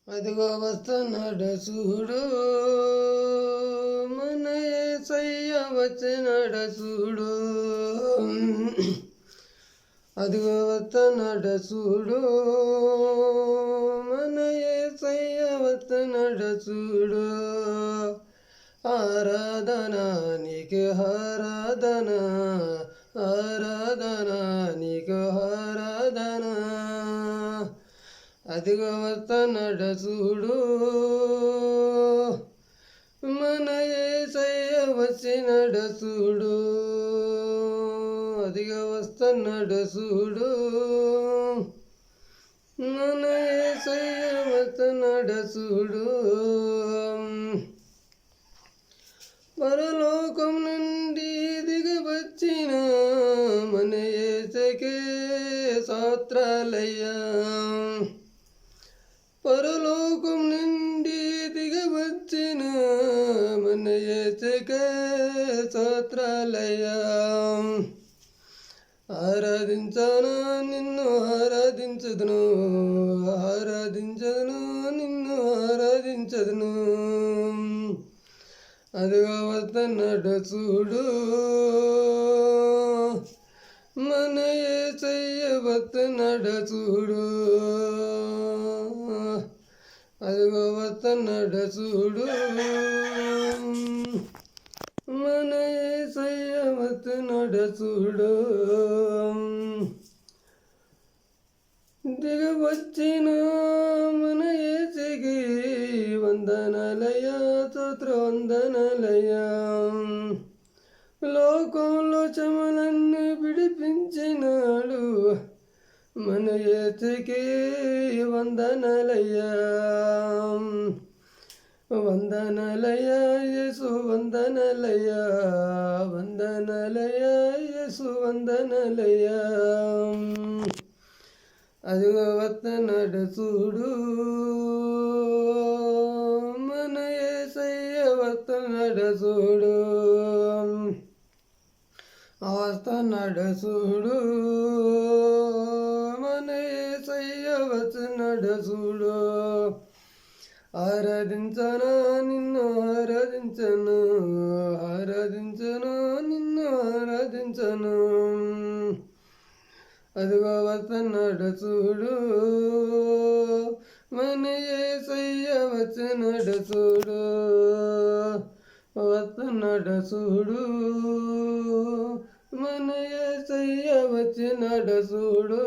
అదిగో వస్తున్నాడు చూడు, మన యేసయ్య వచ్చినాడు చూడు. అదిగో వస్తున్నాడు చూడు, మన యేసయ్య వచ్చినాడు చూడు. ఆరాధన నీకు ఆరాధన, ఆరాధన నీకు ఆరాధన. అదిగో వస్తున్నాడు చూడు, మన యేసయ్య వచ్చినాడు చూడు. అదిగో వస్తున్నాడు చూడు, మన యేసయ్య వస్తున్నాడు చూడు. పరలోకం నుండి దిగవచ్చిన మన యేసకే స్తోత్రాలయ్యా. పరలోకం నుండి దిగవచ్చిన మన యేసకే స్తోత్రాలయ్యా. ఆరాధించను నిన్ను ఆరాధించదును, ఆరాధించదును నిన్ను ఆరాధించదును. అదిగో వస్తున్నాడు చూడు, మన యేసయ్య వస్తున్నాడు చూడు. అదిగో వస్తున్నాడు చూడు, మన యేసయ్య వస్తున్నాడు చూడు. దిగవచ్చిన మన యేసుకి వందనాలయ్యా, స్తోత్ర వందనాలయ్యా. లోకంలో శ్రమలన్నీ విడిపించినాడు మన యేసుకి వందనాలయ్యా. వందనాలయ్యా యేసు వందనాలయ్యా, వందనాలయ్యా యేసు వందనాలయ్యా. అదిగో వస్తున్నాడు చూడు, మన యేసయ్య వస్తున్నాడు చూడు. వస్తున్నాడు చూడు, మన యేసయ్య వస్తున్నాడు చూడు. ఆరాధించను నిన్ను ఆరాధించను, ఆరాధించను నిన్ను ఆరాధించను. అదిగో వస్తున్నాడు చూడు, మన యేసయ్య వచ్చినాడు చూడు. వస్తున్నాడు చూడు, మన యేసయ్య వచ్చినాడు చూడు.